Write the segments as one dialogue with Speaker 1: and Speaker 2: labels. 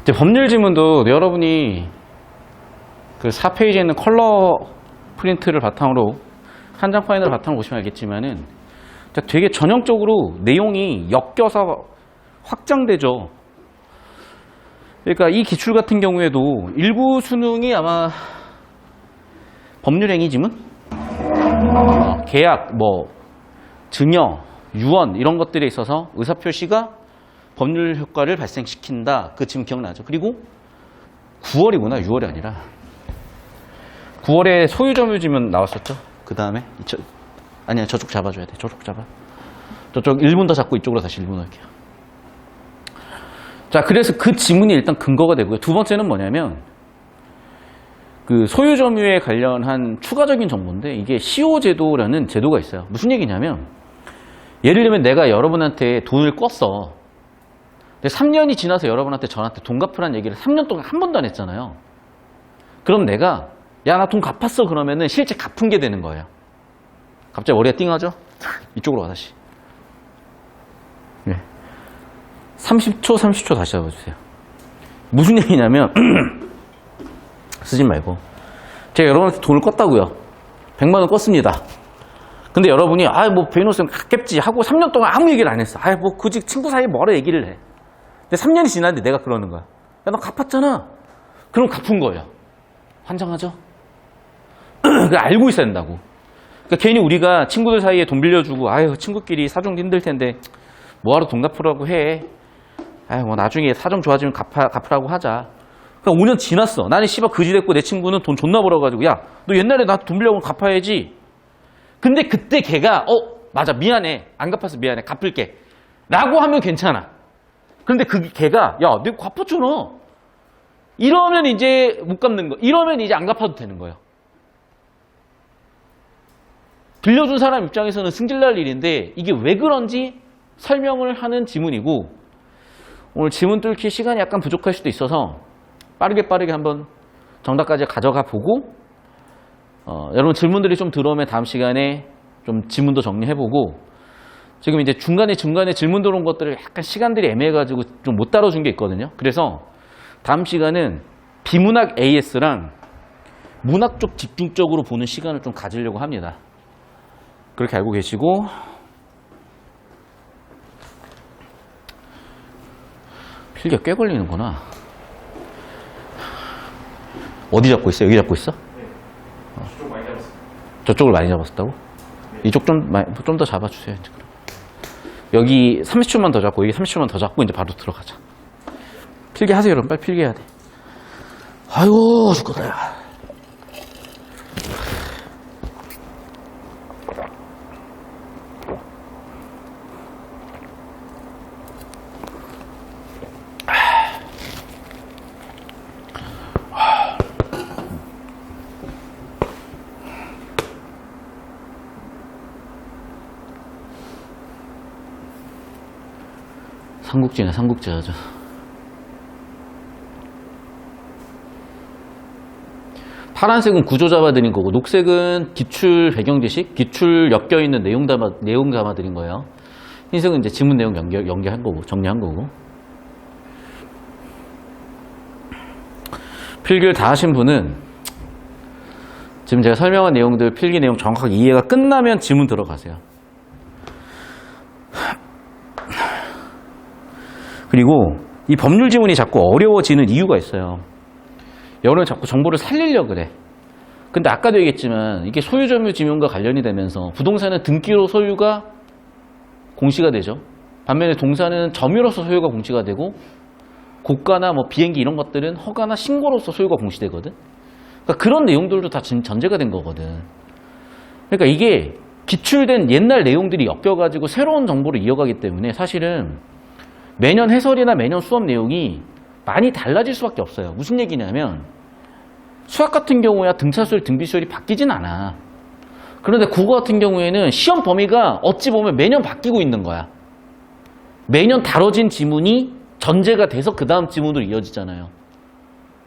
Speaker 1: 이제 법률 지문도 여러분이 그 4페이지에 있는 컬러 프린트를 바탕으로 한 장 파인을 바탕으로 보시면 알겠지만은 되게 전형적으로 내용이 엮여서 확장되죠. 그러니까 이 기출 같은 경우에도 일부 수능이 아마 법률행위 지문, 계약, 뭐 증여, 유언 이런 것들에 있어서 의사표시가 법률 효과를 발생시킨다. 그 지금 기억나죠? 그리고 9월이구나. 6월이 아니라 9월에 소유점유 지문 나왔었죠. 그 다음에 아니야, 저쪽 잡아줘야 돼. 저쪽 잡아. 저쪽 1분 더 잡고 이쪽으로 다시 1분 할게요. 자, 그래서 그 지문이 일단 근거가 되고요. 두 번째는 뭐냐면 그 소유점유에 관련한 추가적인 정보인데 이게 시효제도라는 제도가 있어요. 무슨 얘기냐면 예를 들면 내가 여러분한테 돈을 껐어. 근데 3년이 지나서 여러분한테 저한테 돈 갚으라는 얘기를 3년 동안 한 번도 안 했잖아요. 그럼 내가 야, 나 돈 갚았어 그러면은 실제 갚은 게 되는 거예요. 갑자기 머리가 띵하죠? 이쪽으로 와 다시. 네. 30초 다시 잡아주세요. 무슨 얘기냐면 쓰지 말고 제가 여러분한테 돈을 껐다고요. 100만 원 껐습니다. 근데 여러분이 뭐 변호사는 깝겠지 하고 3년 동안 아무 얘기를 안 했어. 뭐 굳이 친구 사이에 뭐라 얘기를 해. 근데 3년이 지났는데 내가 그러는 거야. 야, 너 갚았잖아. 그럼 갚은 거예요. 환장하죠? 그걸 알고 있어야 된다고. 그러니까 괜히 우리가 친구들 사이에 돈 빌려주고 친구끼리 사정도 힘들 텐데 뭐하러 돈 갚으라고 해. 뭐 나중에 사정 좋아지면 갚으라고 하자. 그러니까 5년 지났어. 나는 씨발 그지 됐고 내 친구는 돈 존나 벌어가지고 야, 너 옛날에 나 돈 빌려고 갚아야지. 근데 그때 걔가 맞아 미안해. 안 갚아서 미안해. 갚을게. 라고 하면 괜찮아. 그런데 걔가 야, 내가 갚았잖아. 이러면 이제 못 갚는 거. 이러면 이제 안 갚아도 되는 거예요. 빌려준 사람 입장에서는 승질날 일인데 이게 왜 그런지 설명을 하는 지문이고 오늘 지문 뚫기 시간이 약간 부족할 수도 있어서 빠르게 한번 정답까지 가져가 보고 여러분 질문들이 좀 들어오면 다음 시간에 좀 지문도 정리해보고 지금 이제 중간에 질문 들어온 것들을 약간 시간들이 애매해가지고 좀 못 다뤄준 게 있거든요. 그래서 다음 시간은 비문학 AS랑 문학 쪽 집중적으로 보는 시간을 좀 가지려고 합니다. 그렇게 알고 계시고 필기가 꽤 걸리는구나. 어디 잡고 있어? 여기 잡고 있어?
Speaker 2: 네. 저쪽 많이 잡았어요.
Speaker 1: 저쪽을 많이 잡았다고? 네. 이쪽 좀 더 잡아주세요. 이제 그럼. 여기 30초만 더 잡고 여기 30초만 더 잡고 이제 바로 들어가자. 필기하세요 여러분. 빨리 필기해야 돼. 아이고 죽겠다. 삼국지네, 삼국지 하자. 파란색은 구조 잡아드린 거고, 녹색은 기출 배경 지식, 기출 엮여있는 내용 담아드린 거예요. 흰색은 이제 지문 내용 연결한 거고, 정리한 거고. 필기를 다 하신 분은 지금 제가 설명한 내용들, 필기 내용 정확하게 이해가 끝나면 지문 들어가세요. 그리고 이 법률 지문이 자꾸 어려워지는 이유가 있어요. 여러분 자꾸 정보를 살리려고 그래. 근데 아까도 얘기했지만 이게 소유점유 지문과 관련이 되면서 부동산은 등기로 소유가 공시가 되죠. 반면에 동사는 점유로서 소유가 공시가 되고 고가나 뭐 비행기 이런 것들은 허가나 신고로서 소유가 공시되거든. 그러니까 그런 내용들도 다 지금 전제가 된 거거든. 그러니까 이게 기출된 옛날 내용들이 엮여가지고 새로운 정보를 이어가기 때문에 사실은 매년 해설이나 매년 수업 내용이 많이 달라질 수밖에 없어요. 무슨 얘기냐면 수학 같은 경우야 등차수열, 등비수열이 바뀌진 않아. 그런데 국어 같은 경우에는 시험 범위가 어찌 보면 매년 바뀌고 있는 거야. 매년 다뤄진 지문이 전제가 돼서 그 다음 지문으로 이어지잖아요.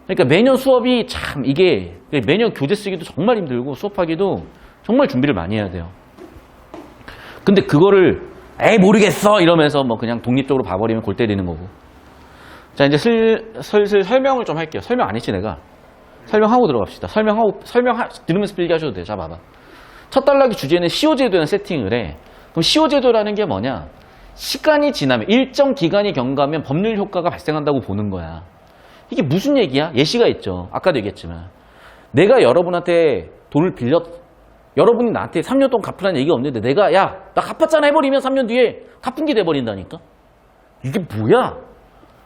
Speaker 1: 그러니까 매년 수업이 참 이게 매년 교재 쓰기도 정말 힘들고 수업하기도 정말 준비를 많이 해야 돼요. 근데 그거를 에이 모르겠어 이러면서 뭐 그냥 독립적으로 봐버리면 골 때리는 거고. 자, 이제 슬슬 설명을 좀 할게요. 설명 안 했지, 내가? 설명하고 들어갑시다. 들으면서 필기 하셔도 돼요. 자, 봐봐. 첫 단락의 주제는 시효제도라는 세팅을 해. 그럼 시효제도라는 게 뭐냐? 시간이 지나면, 일정 기간이 경과하면 법률 효과가 발생한다고 보는 거야. 이게 무슨 얘기야? 예시가 있죠. 아까도 얘기했지만. 내가 여러분한테 돈을 여러분이 나한테 3년 동안 갚으라는 얘기가 없는데 내가, 야, 나 갚았잖아 해버리면 3년 뒤에 갚은 게 돼버린다니까? 이게 뭐야?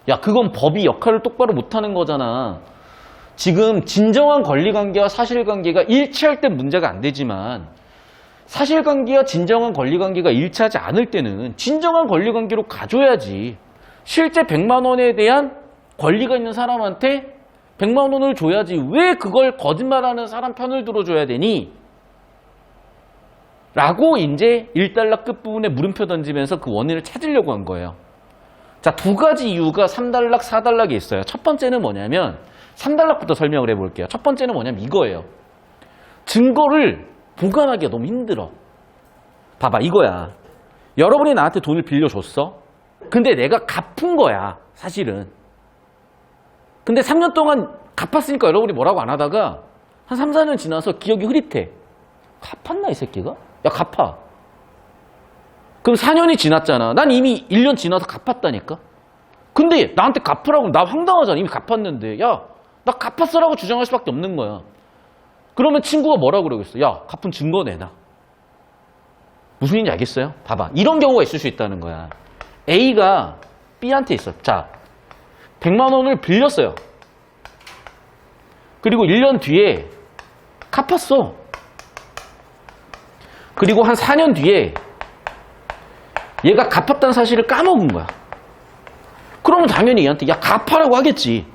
Speaker 1: 야, 그건 법이 역할을 똑바로 못하는 거잖아. 지금 진정한 권리관계와 사실관계가 일치할 때 문제가 안 되지만 사실관계와 진정한 권리관계가 일치하지 않을 때는 진정한 권리관계로 가줘야지. 실제 100만 원에 대한 권리가 있는 사람한테 100만 원을 줘야지. 왜 그걸 거짓말하는 사람 편을 들어줘야 되니? 라고 이제 1달러 끝부분에 물음표 던지면서 그 원인을 찾으려고 한 거예요. 자, 두 가지 이유가 3달러, 4달러에 있어요. 첫 번째는 뭐냐면 3달러부터 설명을 해볼게요. 첫 번째는 뭐냐면 이거예요. 증거를 보관하기가 너무 힘들어. 봐봐, 이거야. 여러분이 나한테 돈을 빌려줬어. 근데 내가 갚은 거야, 사실은. 근데 3년 동안 갚았으니까 여러분이 뭐라고 안 하다가 한 3, 4년 지나서 기억이 흐릿해. 갚았나, 이 새끼가? 야, 갚아. 그럼 4년이 지났잖아. 난 이미 1년 지나서 갚았다니까. 근데 나한테 갚으라고 나 황당하잖아. 이미 갚았는데. 야, 나 갚았어라고 주장할 수밖에 없는 거야. 그러면 친구가 뭐라고 그러겠어? 야, 갚은 증거 내놔. 무슨 얘기인지 알겠어요? 봐봐. 이런 경우가 있을 수 있다는 거야. A가 B한테 있어. 자, 100만 원을 빌렸어요. 그리고 1년 뒤에 갚았어. 그리고 한 4년 뒤에 얘가 갚았다는 사실을 까먹은 거야. 그러면 당연히 얘한테 야, 갚아라고 하겠지.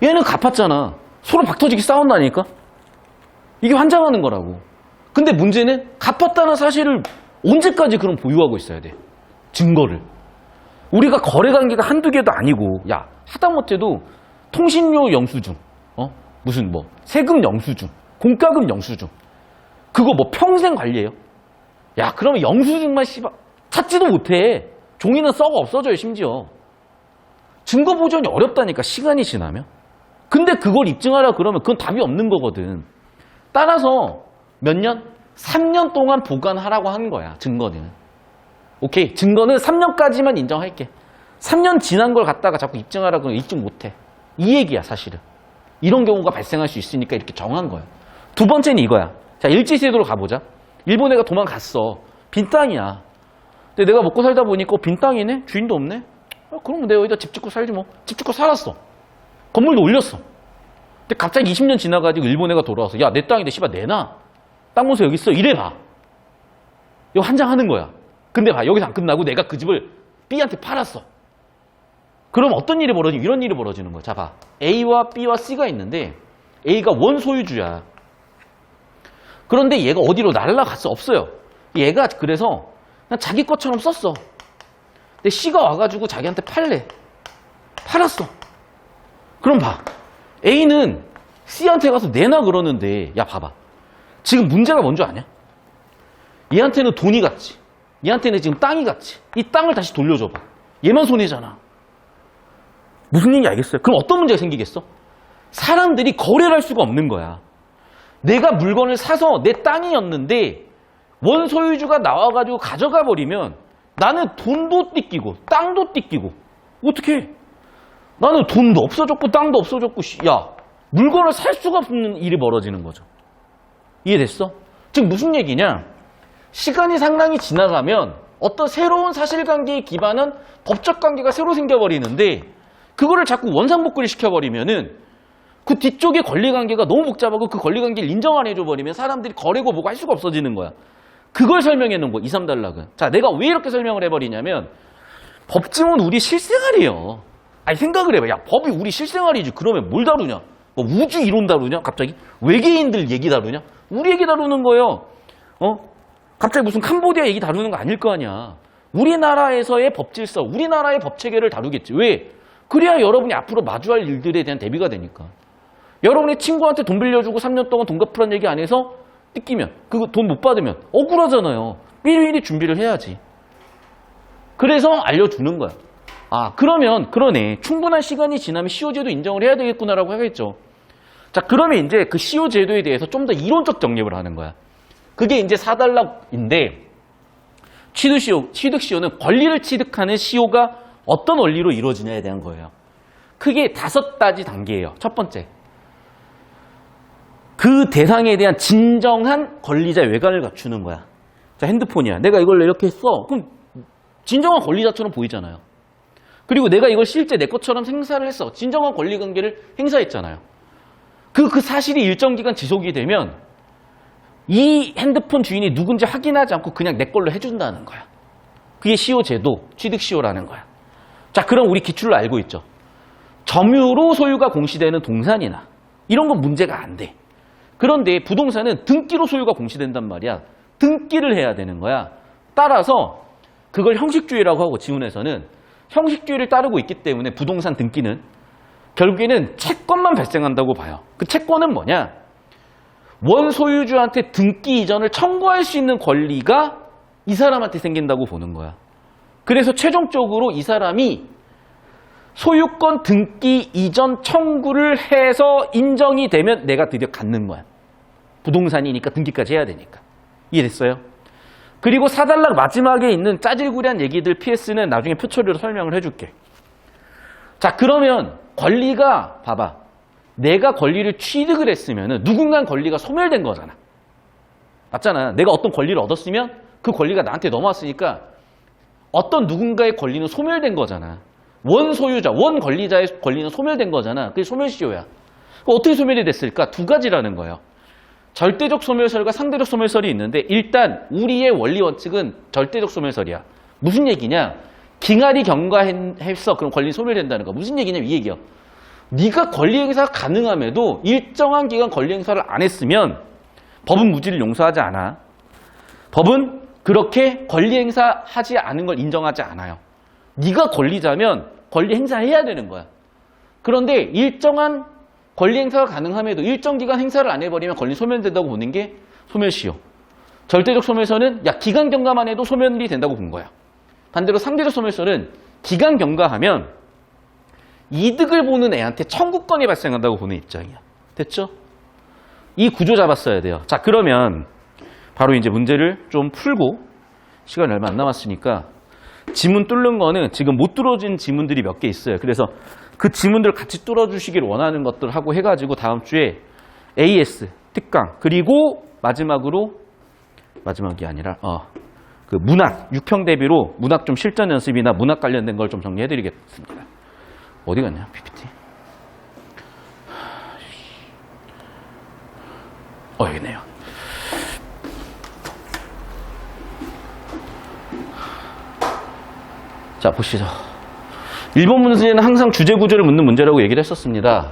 Speaker 1: 얘는 갚았잖아. 서로 박터지게 싸운다니까. 이게 환장하는 거라고. 근데 문제는 갚았다는 사실을 언제까지 그럼 보유하고 있어야 돼? 증거를. 우리가 거래관계가 한두 개도 아니고, 야, 하다못해도 통신료 영수증, 무슨 뭐 세금 영수증, 공과금 영수증, 그거 뭐 평생 관리해요? 야, 그러면 영수증만 씨발 찾지도 못해. 종이는 썩어 없어져요, 심지어. 증거 보존이 어렵다니까, 시간이 지나면. 근데 그걸 입증하라 그러면 그건 답이 없는 거거든. 따라서 몇 년? 3년 동안 보관하라고 한 거야, 증거는. 오케이, 증거는 3년까지만 인정할게. 3년 지난 걸 갖다가 자꾸 입증하라 그러면 입증 못해. 이 얘기야, 사실은. 이런 경우가 발생할 수 있으니까 이렇게 정한 거야. 두 번째는 이거야. 자, 일제시대로 가보자. 일본 애가 도망갔어. 빈 땅이야. 근데 내가 먹고 살다 보니까 빈 땅이네? 주인도 없네? 그러면 내가 여기다 집 짓고 살지 뭐. 집 짓고 살았어. 건물도 올렸어. 근데 갑자기 20년 지나가지고 일본 애가 돌아와서 야, 내 땅인데 씨발 내놔. 땅 문서 여기 있어. 이래 봐. 이거 환장하는 거야. 근데 봐, 여기서 안 끝나고 내가 그 집을 B한테 팔았어. 그럼 어떤 일이 벌어지면 이런 일이 벌어지는 거야. 자, 봐. A와 B와 C가 있는데 A가 원소유주야. 그런데 얘가 어디로 날아갔어? 없어요. 얘가 그래서 그냥 자기 것처럼 썼어. 근데 C가 와가지고 자기한테 팔래. 팔았어. 그럼 봐. A는 C한테 가서 내놔 그러는데 야, 봐봐. 지금 문제가 뭔지 아냐? 얘한테는 돈이 갔지. 얘한테는 지금 땅이 갔지. 이 땅을 다시 돌려줘봐. 얘만 손해잖아. 무슨 얘기인지 알겠어요? 그럼 어떤 문제가 생기겠어? 사람들이 거래를 할 수가 없는 거야. 내가 물건을 사서 내 땅이었는데 원소유주가 나와가지고 가져가 버리면 나는 돈도 띠끼고 땅도 띠끼고 어떻게 해? 나는 돈도 없어졌고 땅도 없어졌고 야, 물건을 살 수가 없는 일이 벌어지는 거죠. 이해됐어? 지금 무슨 얘기냐? 시간이 상당히 지나가면 어떤 새로운 사실관계에 기반한 법적 관계가 새로 생겨버리는데 그거를 자꾸 원상복구를 시켜버리면은 그 뒤쪽의 권리관계가 너무 복잡하고 그 권리관계를 인정 안 해줘버리면 사람들이 거래고 뭐고 할 수가 없어지는 거야. 그걸 설명해 놓은 거야, 2, 3달락은. 자, 내가 왜 이렇게 설명을 해버리냐면 법증은 우리 실생활이에요. 아니, 생각을 해봐. 야, 법이 우리 실생활이지. 그러면 뭘 다루냐? 뭐 우주 이론 다루냐? 갑자기? 외계인들 얘기 다루냐? 우리 얘기 다루는 거예요. 갑자기 무슨 캄보디아 얘기 다루는 거 아닐 거 아니야. 우리나라에서의 법질서, 우리나라의 법체계를 다루겠지. 왜? 그래야 여러분이 앞으로 마주할 일들에 대한 대비가 되니까. 여러분의 친구한테 돈 빌려주고 3년 동안 돈 갚으라는 얘기 안 해서 뜯기면, 그거 돈 못 받으면 억울하잖아요. 미리미리 준비를 해야지. 그래서 알려주는 거야. 아, 그러면 그러네. 충분한 시간이 지나면 시효제도 인정을 해야 되겠구나라고 하겠죠. 자, 그러면 이제 그 시효제도에 대해서 좀 더 이론적 정립을 하는 거야. 그게 이제 4단락인데 취득시효는 권리를 취득하는 시효가 어떤 원리로 이루어지냐에 대한 거예요. 크게 5가지 단계예요. 첫 번째, 그 대상에 대한 진정한 권리자의 외관을 갖추는 거야. 자, 핸드폰이야. 내가 이걸 이렇게 써. 그럼 진정한 권리자처럼 보이잖아요. 그리고 내가 이걸 실제 내 것처럼 행사를 했어. 진정한 권리관계를 행사했잖아요. 그 사실이 일정 기간 지속이 되면 이 핸드폰 주인이 누군지 확인하지 않고 그냥 내 걸로 해준다는 거야. 그게 시효제도, 취득시효라는 거야. 자, 그럼 우리 기출로 알고 있죠. 점유로 소유가 공시되는 동산이나 이런 건 문제가 안 돼. 그런데 부동산은 등기로 소유가 공시된단 말이야. 등기를 해야 되는 거야. 따라서 그걸 형식주의라고 하고 지문에서는 형식주의를 따르고 있기 때문에 부동산 등기는 결국에는 채권만 발생한다고 봐요. 그 채권은 뭐냐? 원소유주한테 등기 이전을 청구할 수 있는 권리가 이 사람한테 생긴다고 보는 거야. 그래서 최종적으로 이 사람이 소유권 등기 이전 청구를 해서 인정이 되면 내가 드디어 갖는 거야. 부동산이니까 등기까지 해야 되니까. 이해됐어요? 그리고 4단락 마지막에 있는 짜질구리한 얘기들 PS는 나중에 표처리로 설명을 해줄게. 자, 그러면 권리가 봐봐. 내가 권리를 취득을 했으면 누군가 권리가 소멸된 거잖아. 맞잖아. 내가 어떤 권리를 얻었으면 그 권리가 나한테 넘어왔으니까 어떤 누군가의 권리는 소멸된 거잖아. 원소유자, 원권리자의 권리는 소멸된 거잖아. 그게 소멸시효야. 어떻게 소멸이 됐을까? 2가지라는 거예요. 절대적 소멸설과 상대적 소멸설이 있는데 일단 우리의 원리 원칙은 절대적 소멸설이야. 무슨 얘기냐? 기한이 경과해서 그럼 권리 소멸된다는 거. 무슨 얘기냐? 이 얘기야. 네가 권리 행사가 가능함에도 일정한 기간 권리 행사를 안 했으면 법은 무지를 용서하지 않아. 법은 그렇게 권리 행사하지 않은 걸 인정하지 않아요. 네가 권리자면 권리 행사해야 되는 거야. 그런데 일정한 권리 행사가 가능함에도 일정 기간 행사를 안 해버리면 권리 소멸된다고 보는 게 소멸시효. 절대적 소멸설은 야 기간 경과만 해도 소멸이 된다고 본 거야. 반대로 상대적 소멸설은 기간 경과하면 이득을 보는 애한테 청구권이 발생한다고 보는 입장이야. 됐죠? 이 구조 잡았어야 돼요. 자, 그러면 바로 이제 문제를 좀 풀고 시간이 얼마 안 남았으니까 지문 뚫는 거는 지금 못 뚫어진 지문들이 몇 개 있어요. 그래서 그 지문들 같이 뚫어주시길 원하는 것들 하고 해가지고 다음 주에 AS, 특강, 그리고 마지막으로 마지막이 아니라 그 문학, 6평 대비로 문학 좀 실전 연습이나 문학 관련된 걸 좀 정리해드리겠습니다. 어디 갔냐, PPT? 여기 있네요. 자, 보시죠. 1번 문제는 항상 주제 구조를 묻는 문제라고 얘기를 했었습니다.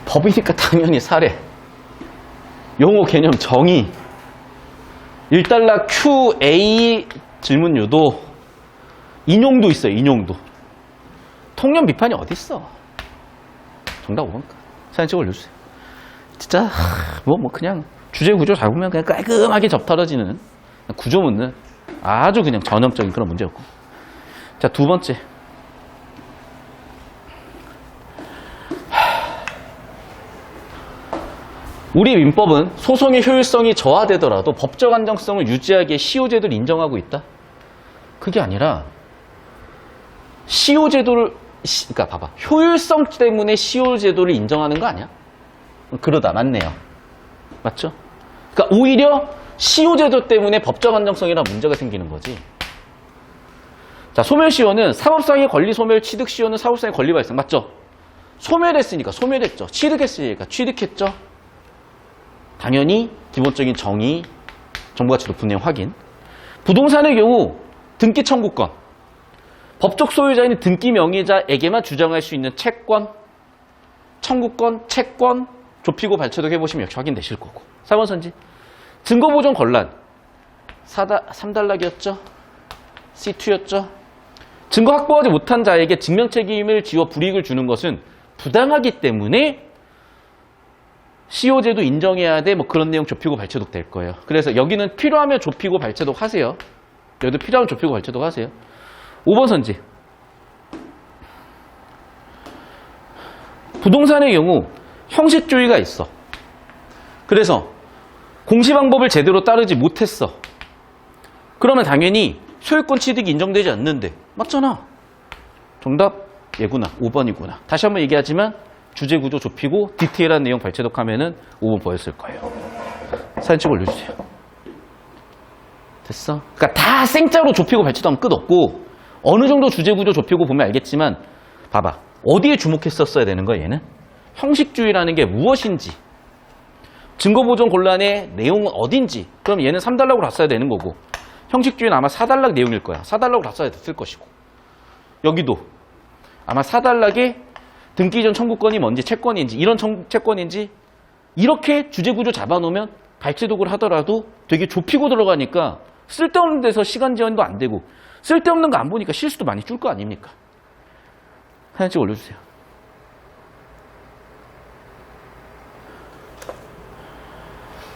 Speaker 1: 법이니까 당연히 사례. 용어 개념 정의. 1단락 QA 질문 유도. 인용도 있어요, 인용도. 통념 비판이 어디 있어? 정답 5번가. 사진 찍어 올려주세요. 진짜, 그냥 주제 구조 잡으면 그냥 깔끔하게 접떨어지는 구조 묻는 아주 그냥 전형적인 그런 문제였고. 자, 2번째. 우리 민법은 소송의 효율성이 저하되더라도 법적 안정성을 유지하기에 시효제도를 인정하고 있다? 그게 아니라 시효제도를 그러니까 봐봐. 효율성 때문에 시효제도를 인정하는 거 아니야? 그러다 맞네요. 맞죠? 그러니까 오히려 시효제도 때문에 법적 안정성이라 문제가 생기는 거지. 자, 소멸시효는 사법상의 권리 소멸, 취득시효는 사법상의 권리 발생. 맞죠? 소멸했으니까 소멸했죠. 취득했으니까 취득했죠. 당연히 기본적인 정의, 정보가치 높은 내용 확인. 부동산의 경우 등기 청구권. 법적 소유자인 등기 명의자에게만 주장할 수 있는 채권, 청구권, 채권, 좁히고 발췌도 해보시면 역시 확인되실 거고. 4번 선지. 증거보존 권란. 3단락이었죠? C2였죠? 증거 확보하지 못한 자에게 증명책임을 지워 불이익을 주는 것은 부당하기 때문에 CO제도 인정해야 돼. 뭐 그런 내용 좁히고 발췌독 될 거예요. 그래서 여기는 필요하면 좁히고 발췌독 하세요. 여기도 필요하면 좁히고 발췌독 하세요. 5번 선지. 부동산의 경우 형식주의가 있어. 그래서 공시방법을 제대로 따르지 못했어. 그러면 당연히 소유권 취득이 인정되지 않는데. 맞잖아. 정답 얘구나. 5번이구나. 다시 한번 얘기하지만 주제 구조 좁히고 디테일한 내용 발췌독하면은 5번 보였을 거예요. 사진 찍어 올려주세요. 됐어? 그러니까 다 생짜로 좁히고 발췌독하면 끝 없고 어느 정도 주제 구조 좁히고 보면 알겠지만 봐봐. 어디에 주목했었어야 되는 거야 얘는? 형식주의라는 게 무엇인지 증거보존 곤란의 내용은 어딘지 그럼 얘는 3단락으로 다 써야 되는 거고 형식주의는 아마 4단락 내용일 거야. 4단락으로 다 써야 됐을 것이고 여기도 아마 4단락에 등기 전 청구권이 뭔지 채권인지 이런 채권인지 이렇게 주제구조 잡아놓으면 발췌독을 하더라도 되게 좁히고 들어가니까 쓸데없는 데서 시간 지연도 안 되고 쓸데없는 거 안 보니까 실수도 많이 줄 거 아닙니까? 사진 찍어 올려주세요.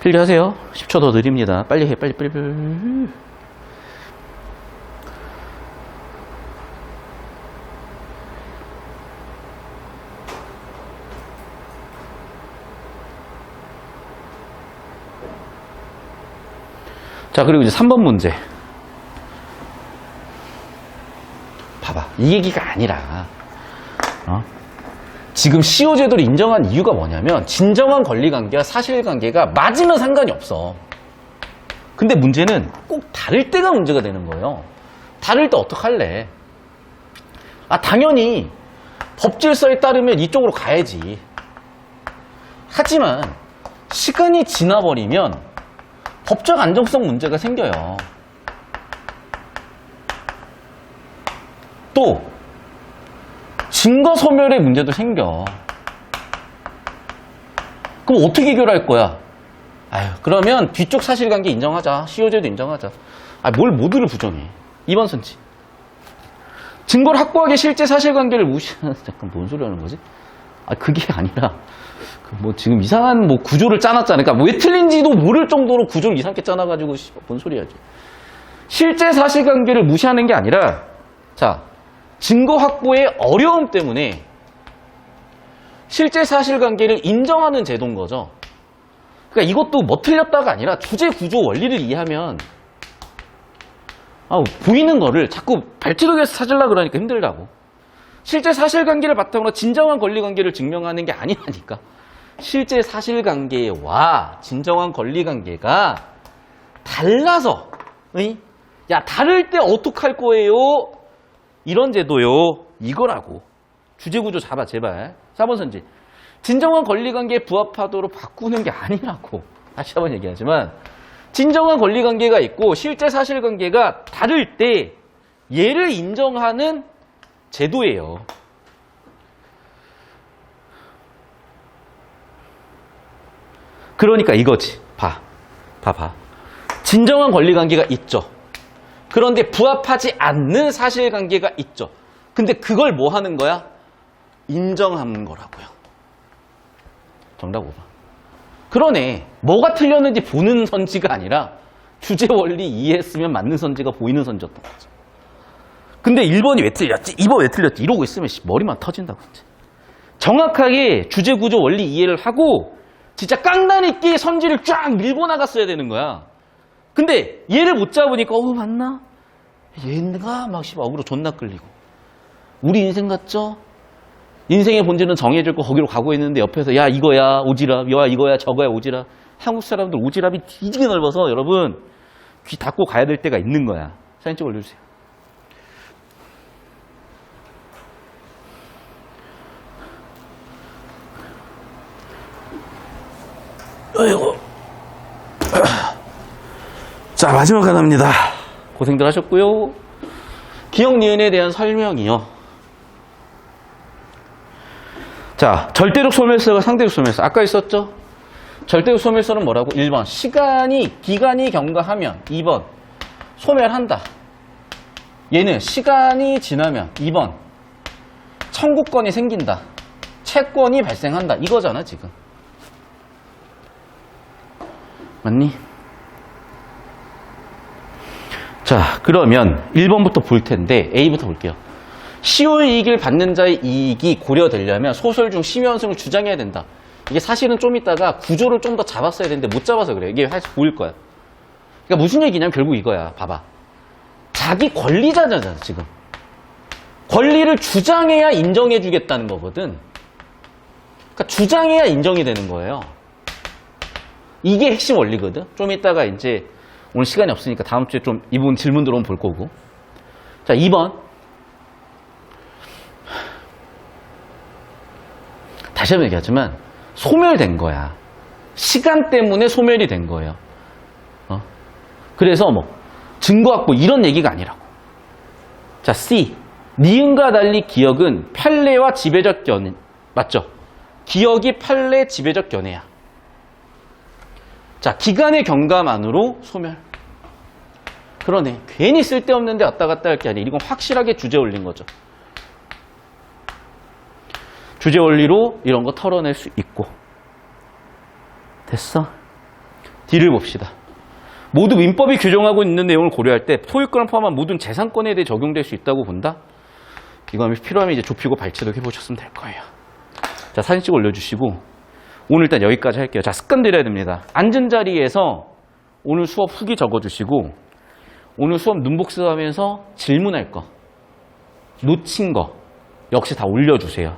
Speaker 1: 필기하세요. 10초 더 드립니다. 빨리 해. 빨리. 자, 그리고 이제 3번 문제. 봐봐. 이 얘기가 아니라, 지금 CO제도를 인정한 이유가 뭐냐면, 진정한 권리관계와 사실관계가 맞으면 상관이 없어. 근데 문제는 꼭 다를 때가 문제가 되는 거예요. 다를 때 어떡할래? 당연히 법질서에 따르면 이쪽으로 가야지. 하지만, 시간이 지나버리면, 법적 안정성 문제가 생겨요. 또 증거 소멸의 문제도 생겨. 그럼 어떻게 해결할 거야? 그러면 뒤쪽 사실관계 인정하자. CO제도 인정하자. 뭘 모두를 부정해. 2번 선지. 증거를 확보하기 실제 사실관계를 무시하는 잠깐 뭔 소리 하는 거지? 그게 아니라 지금 이상한 구조를 짜놨잖아. 그러니까 왜 틀린지도 모를 정도로 구조를 이상하게 짜놔가지고 뭔 소리야지. 실제 사실관계를 무시하는 게 아니라 자 증거 확보의 어려움 때문에 실제 사실관계를 인정하는 제도인 거죠. 그러니까 이것도 틀렸다가 아니라 주제 구조 원리를 이해하면 보이는 거를 자꾸 발췌독에서 찾으려고 그러니까 힘들다고. 실제 사실관계를 바탕으로 진정한 권리관계를 증명하는 게 아니라니까. 실제 사실관계와 진정한 권리관계가 달라서 다를 때 어떡할 거예요? 이런 제도요. 이거라고. 주제구조 잡아 제발. 4번 선지. 진정한 권리관계에 부합하도록 바꾸는 게 아니라고. 다시 한번 얘기하지만 진정한 권리관계가 있고 실제 사실관계가 다를 때 얘를 인정하는 제도예요. 그러니까 이거지. 봐봐. 진정한 권리관계가 있죠. 그런데 부합하지 않는 사실관계가 있죠. 근데 그걸 뭐 하는 거야? 인정하는 거라고요. 정답 5번. 그러네. 뭐가 틀렸는지 보는 선지가 아니라 주제 원리 이해했으면 맞는 선지가 보이는 선지였던 거죠. 근데 1번이 왜 틀렸지? 2번 왜 틀렸지? 이러고 있으면 머리만 터진다고. 진짜. 정확하게 주제 구조 원리 이해를 하고 진짜 깡단 있게 선지를 쫙 밀고 나갔어야 되는 거야. 근데 얘를 못 잡으니까 맞나? 얘가 막 어그로 존나 끌리고. 우리 인생 같죠? 인생의 본질은 정해졌고 거기로 가고 있는데 옆에서 야 이거야 오지랖, 야 이거야 저거야 오지랖. 한국 사람들 오지랖이 뒤지게 넓어서 여러분 귀 닫고 가야 될 때가 있는 거야. 사진 찍어 올려주세요. 아이고. 자, 마지막 하나입니다. 고생들 하셨고요. 기억 니은에 대한 설명이요. 자, 절대적 소멸서가 상대적 소멸서. 아까 있었죠? 절대적 소멸서는 뭐라고? 1번. 기간이 경과하면. 2번. 소멸한다. 얘는 시간이 지나면. 2번. 청구권이 생긴다. 채권이 발생한다. 이거잖아, 지금. 맞니? 자, 그러면 1번부터 볼 텐데 A부터 볼게요. 시효이익을 받는 자의 이익이 고려되려면 소설 중 심연승을 주장해야 된다. 이게 사실은 좀 이따가 구조를 좀 더 잡았어야 되는데 못 잡아서 그래요. 이게 사실 보일 거야. 그러니까 무슨 얘기냐면 결국 이거야. 봐봐. 자기 권리자잖아, 지금. 권리를 주장해야 인정해 주겠다는 거거든. 그러니까 주장해야 인정이 되는 거예요. 이게 핵심 원리거든. 좀 이따가 이제 오늘 시간이 없으니까 다음 주에 좀 이 부분 질문 들어오면 볼 거고. 자, 2번. 다시 한번 얘기하지만 소멸된 거야. 시간 때문에 소멸이 된 거예요. 그래서 뭐 증거 확보 이런 얘기가 아니라고. 자, C. 니은과 달리 기억은 판례와 지배적 견해. 맞죠? 기억이 판례 지배적 견해야. 자, 기간의 경감만으로 소멸. 그러네. 괜히 쓸데없는데 왔다 갔다 할 게 아니라 이건 확실하게 주제 올린 거죠. 주제 원리로 이런 거 털어낼 수 있고. 됐어? D를 봅시다. 모두 민법이 규정하고 있는 내용을 고려할 때 소유권을 포함한 모든 재산권에 대해 적용될 수 있다고 본다? 이거 필요하면 이제 좁히고 발치도 해보셨으면 될 거예요. 자, 사진 찍어 올려주시고 오늘 일단 여기까지 할게요. 자, 습관 들여야 됩니다. 앉은 자리에서 오늘 수업 후기 적어주시고 오늘 수업 눈복습하면서 질문할 거, 놓친 거 역시 다 올려주세요.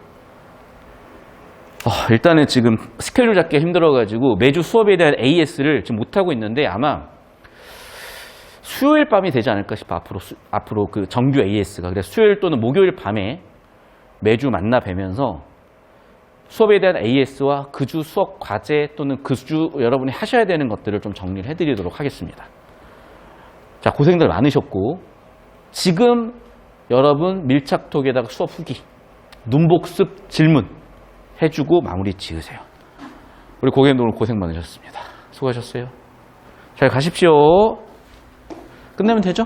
Speaker 1: 일단은 지금 스케줄 잡기가 힘들어가지고 매주 수업에 대한 AS를 지금 못하고 있는데 아마 수요일 밤이 되지 않을까 싶어. 앞으로 그 정규 AS가. 그래서 수요일 또는 목요일 밤에 매주 만나 뵈면서 수업에 대한 AS와 그 주 수업 과제 또는 그 주 여러분이 하셔야 되는 것들을 좀 정리를 해드리도록 하겠습니다. 자, 고생들 많으셨고 지금 여러분 밀착톡에다가 수업 후기, 눈복습 질문 해주고 마무리 지으세요. 우리 고객님들 오늘 고생 많으셨습니다. 수고하셨어요. 잘 가십시오. 끝내면 되죠?